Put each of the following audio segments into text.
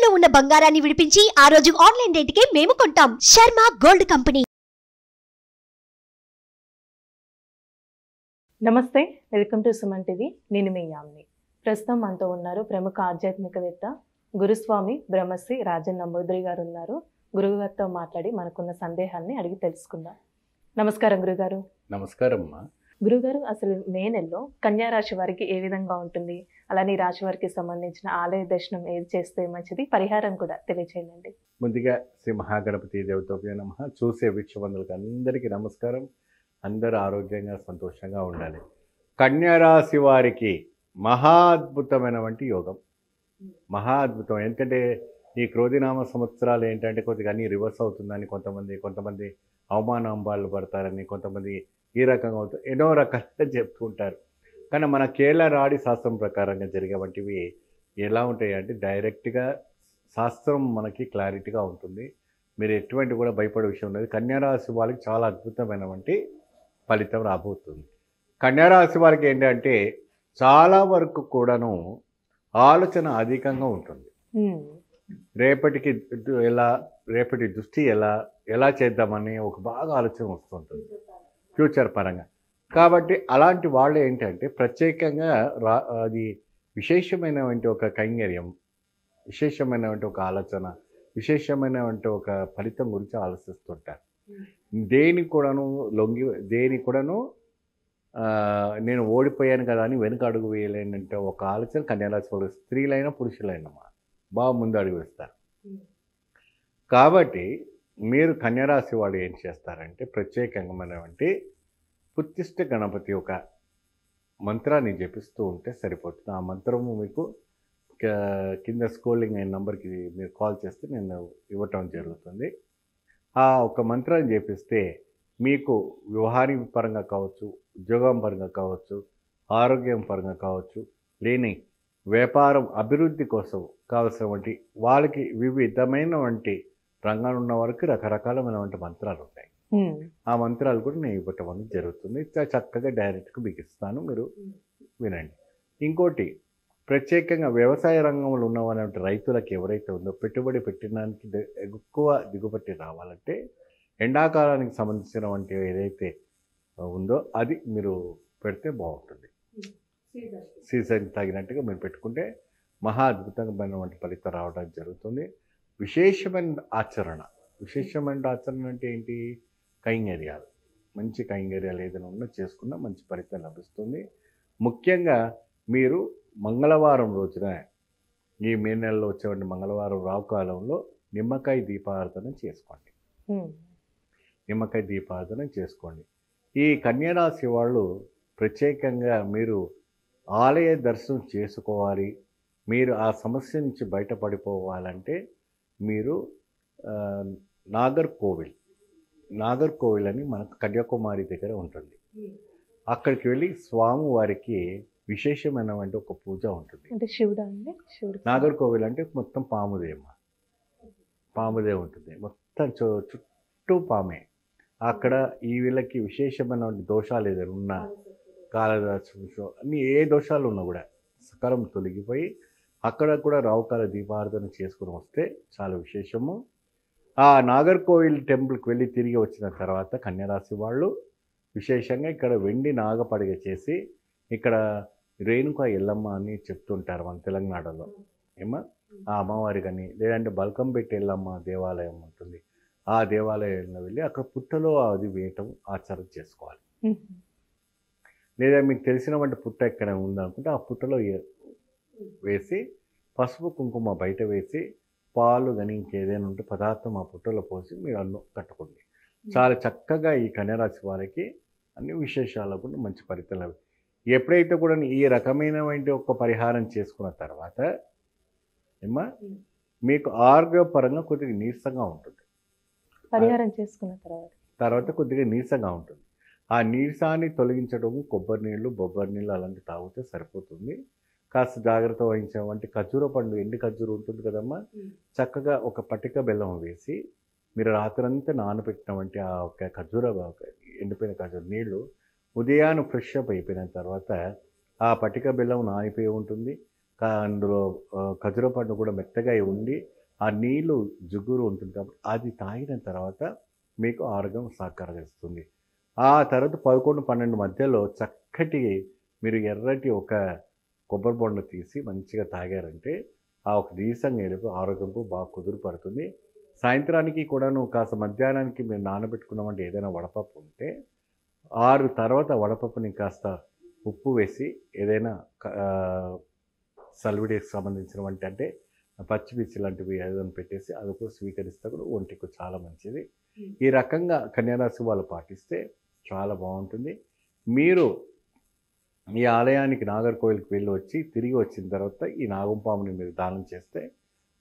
తాకట్టులో ఉన్న బంగారాన్ని విడిపించి ఆ రోజు ఆన్లైన్ రేటుకే మేము కొంటాం. Sharma gold company. నమస్తే, వెల్కమ్ టు సుమన్ టీవీ. నేను మీ యామ్ని. ప్రస్తుతం మనతో ఉన్నారు ప్రముఖ ఆధ్యాత్మికవేత్త గురుస్వామి బ్రహ్మశ్రీ రాజన్ నంబూద్రి గారు ఉన్నారు. గురువుగారితో మాట్లాడి మనకున్న సందేహాన్ని అడిగి తెలుసుకుందాం. నమస్కారం గురుగారు. నమస్కారం అమ్మా. గురుగారు, అసలు మే నెలలో కన్యా రాశి వారికి ఏ విధంగా ఉంటుంది, అలానే ఈ రాశి వారికి సంబంధించిన ఆలయ దర్శనం ఏది చేస్తే మంచిది, పరిహారం కూడా తెలియచేయండి. ముందుగా శ్రీ మహాగణపతి దేవతోపే నమః. చూసే వీక్షబంధులకు అందరికీ నమస్కారం. అందరూ ఆరోగ్యంగా సంతోషంగా ఉండాలి. కన్యారాశి వారికి మహా అద్భుతమైనటువంటి యోగం, మహా అద్భుతం. ఎందుకంటే ఈ క్రోధినామ సంవత్సరాలు ఏంటంటే కొద్దిగా అన్నీ రివర్స్ అవుతుందని కొంతమంది అవమానాంబాలు పడతారని, కొంతమంది ఈ రకంగా అవుతుంది, ఎన్నో రకాలుగా చెప్తూ ఉంటారు. కానీ మన కేరళ రాడి శాస్త్రం ప్రకారంగా జరిగే వంటివి ఎలా ఉంటాయి అంటే డైరెక్ట్గా శాస్త్రం మనకి క్లారిటీగా ఉంటుంది. మీరు ఎటువంటి కూడా భయపడే విషయం లేదు. కన్యారాశి వాళ్ళకి చాలా అద్భుతమైనటువంటి ఫలితం రాబోతుంది. కన్యారాశి వారికి ఏంటంటే చాలా వరకు కూడాను ఆలోచన అధికంగా ఉంటుంది. రేపటి దృష్టి ఎలా చేద్దామని ఒక బాగా ఆలోచన వస్తుంటుంది ఫ్యూచర్ పరంగా. కాబట్టి అలాంటి వాళ్ళు ఏంటంటే ప్రత్యేకంగా అది విశేషమైనటువంటి ఒక కైంకర్యం, విశేషమైనటువంటి ఒక ఆలోచన, విశేషమైనటువంటి ఒక ఫలితం గురించి ఆలోచిస్తుంటారు. దేనికి కూడాను నేను ఓడిపోయాను కదా అని వెనుక అడుగు వేయలేనంటే ఒక ఆలోచన కన్యారాశి వాళ్ళు, స్త్రీలైనా పురుషులైనా బాగా ముందు అడుగు వేస్తారు. కాబట్టి మీరు కన్యారాశి వాళ్ళు ఏం చేస్తారంటే ప్రత్యేకంగా ఉత్తిష్ట గణపతి ఒక మంత్రాన్ని జపిస్తూ ఉంటే సరిపోతుంది. ఆ మంత్రము మీకు కింద స్క్రోలింగ్ అయిన నెంబర్కి మీరు కాల్ చేస్తే నేను ఇవ్వటం జరుగుతుంది. ఆ ఒక మంత్రాన్ని జపిస్తే మీకు వ్యవహారం పరంగా కావచ్చు, ఉద్యోగం పరంగా కావచ్చు, ఆరోగ్యం పరంగా కావచ్చు, లేని వ్యాపారం అభివృద్ధి కోసం కావలసినటువంటి వాళ్ళకి వివిధమైనటువంటి రంగాలు ఉన్న వారికి రకరకాలమైనటువంటి మంత్రాలు ఉంటాయి. ఆ మంత్రాలు కూడా నేను ఇవ్వటం అనేది జరుగుతుంది. చక్కగా డైరెక్ట్గా మీకు ఇస్తాను, మీరు వినండి. ఇంకోటి, ప్రత్యేకంగా వ్యవసాయ రంగంలో ఉన్నటువంటి రైతులకు ఎవరైతే ఉందో పెట్టుబడి పెట్టడానికి ఎక్కువ దిగుబడి రావాలంటే ఎండాకాలానికి సంబంధించినటువంటి ఏదైతే ఉందో అది మీరు పెడితే బాగుంటుంది. సీజన్ తగినట్టుగా మీరు పెట్టుకుంటే మహా అద్భుతమైనటువంటి ఫలితం రావడానికి జరుగుతుంది. విశేషమైన ఆచరణ అంటే ఏంటి? కైంకర్యాలు, మంచి కైంకర్యాలు ఏదైనా ఉన్నా చేసుకున్నా మంచి ఫలితం లభిస్తుంది. ముఖ్యంగా మీరు మంగళవారం రోజున, ఈ మే నెలలో వచ్చేటువంటి మంగళవారం రావుకాలంలో నిమ్మకాయ దీపారాధన చేసుకోండి. నిమ్మకాయ దీపారాధన చేసుకోండి. ఈ కన్యారాశి వాళ్ళు ప్రత్యేకంగా మీరు ఆలయ దర్శనం చేసుకోవాలి. మీరు ఆ సమస్య నుంచి బయటపడిపోవాలంటే మీరు నాగర్కోవిల్ అని మనకు కన్యాకుమారి దగ్గర ఉంటుంది. అక్కడికి వెళ్ళి స్వామివారికి విశేషమైనటువంటి ఒక పూజ ఉంటుంది. అంటే శివుడు అండి? శివుడు. నాగర్కోవిల్ అంటే మొత్తం పాముదే ఉంటుంది, మొత్తం చుట్టూ పామే. అక్కడ ఈ వీళ్ళకి విశేషమైనటువంటి దోషాలు ఏదైనా ఉన్నా, కాలదోషం అన్నీ ఏ దోషాలు ఉన్నా కూడా సకాలం తొలగిపోయి అక్కడ కూడా రావుకాల దీపారాధన చేసుకుని వస్తే చాలా విశేషము. ఆ నాగర్కోవిల్ టెంపుల్కి వెళ్ళి తిరిగి వచ్చిన తర్వాత కన్యారాశి వాళ్ళు విశేషంగా ఇక్కడ వెండి నాగపడిగ చేసి, ఇక్కడ రేణుక ఎల్లమ్మ అని చెప్తుంటారు మన తెలంగాణలో, ఆ అమ్మవారి కానీ, లేదంటే బల్కంపేట ఎల్లమ్మ దేవాలయం ఉంటుంది, ఆ దేవాలయంలో వెళ్ళి అక్కడ పుట్టలో అది వేయటం ఆచారం చేసుకోవాలి. లేదా మీకు తెలిసినటువంటి పుట్ట ఎక్కడ ఉందనుకుంటే ఆ పుట్టలో వేసి పసుపు కుంకుమ బయట వేసి పాలు కానీ ఇంకేదైనా ఉంటే పదార్థం ఆ పుట్టలో పోసి మీరు అన్నం కట్టుకోండి. చాలా చక్కగా ఈ కన్యారాశి వారికి అన్ని విశేషాలు కూడా మంచి ఫలితాలు. ఎప్పుడైతే కూడా ఈ రకమైనటువంటి ఒక పరిహారం చేసుకున్న తర్వాత మీకు ఆరోగ్యపరంగా కొద్దిగా నీరసంగా ఉంటుంది. పరిహారం చేసుకున్న తర్వాత కొద్దిగా నీరసంగా ఉంటుంది. ఆ నీరసాన్ని తొలగించడం కొబ్బరి నీళ్ళు అలాంటివి తాగితే సరిపోతుంది. కాస్త జాగ్రత్త వహించామంటే ఖర్జూర పండు, ఎండి ఖర్జూర ఉంటుంది కదమ్మా, చక్కగా ఒక పటిక బెల్లం వేసి మీరు రాత్రంతా నానబెట్టినామంటే ఆ ఒక ఎండిపోయిన ఖర్జూర నీళ్ళు ఉదయాన్ని ఫ్రెష్ అప్ అయిపోయిన తర్వాత ఆ పటిక బెల్లం నానిపోయి ఉంటుంది. అందులో ఖర్జూర పండు కూడా మెత్తగా ఉండి ఆ నీళ్ళు జిగురు ఉంటుంది కాబట్టి అది తాగిన తర్వాత మీకు ఆరోగ్యం సహకరిస్తుంది. ఆ తర్వాత 11, 12 మధ్యలో చక్కటి మీరు ఎర్రటి ఒక కొబ్బరి బొండ తీసి మంచిగా తాగారంటే ఆ ఒక నీరసంగా వెళ్ళిపోయి ఆరోగ్యంకు బాగా కుదురుపడుతుంది. సాయంత్రానికి కూడాను కాస్త మధ్యాహ్నానికి మీరు నానబెట్టుకున్నామంటే ఏదైనా వడపప్పు ఉంటే 6 తర్వాత వడపప్పుని కాస్త ఉప్పు వేసి ఏదైనా సల్విడికి సంబంధించినవంటి అంటే పచ్చిమిర్చి లాంటివి ఏదైనా పెట్టేసి అది కూడా స్వీకరిస్తే కూడా ఒంటికి చాలా మంచిది. ఈ రకంగా కన్యారాశి వాళ్ళు పాటిస్తే చాలా బాగుంటుంది. మీరు ఈ ఆలయానికి నాగర్కోవిల్కి వెళ్ళి వచ్చి తిరిగి వచ్చిన తర్వాత ఈ నాగంపాముని మీరు దానం చేస్తే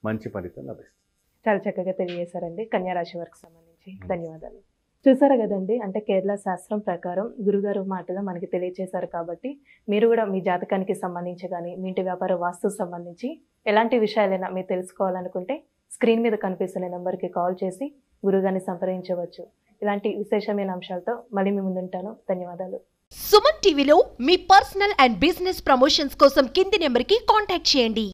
మంచి ఫలితం లభిస్తుంది. చాలా చక్కగా తెలియజేశారండి కన్యారాశి వారికి సంబంధించి. ధన్యవాదాలు. చూసారు కదండి, అంటే కేరళ శాస్త్రం ప్రకారం గురుగారు మాటగా మనకి తెలియజేశారు కాబట్టి మీరు కూడా మీ జాతకానికి సంబంధించి కానీ మీ ఇంటి వ్యాపార వాస్తు సంబంధించి ఎలాంటి విషయాలైనా మీరు తెలుసుకోవాలనుకుంటే స్క్రీన్ మీద కనిపిస్తున్న నెంబర్కి కాల్ చేసి గురుగారిని సంప్రదించవచ్చు. ఇలాంటి విశేషమైన అంశాలతో మళ్ళీ మీ ముందుంటాను. ధన్యవాదాలు. సుమన్ టీవీలో మీ పర్సనల్ అండ్ బిజినెస్ ప్రమోషన్స్ కోసం కింది నెంబర్కి కాంటాక్ట్ చేయండి.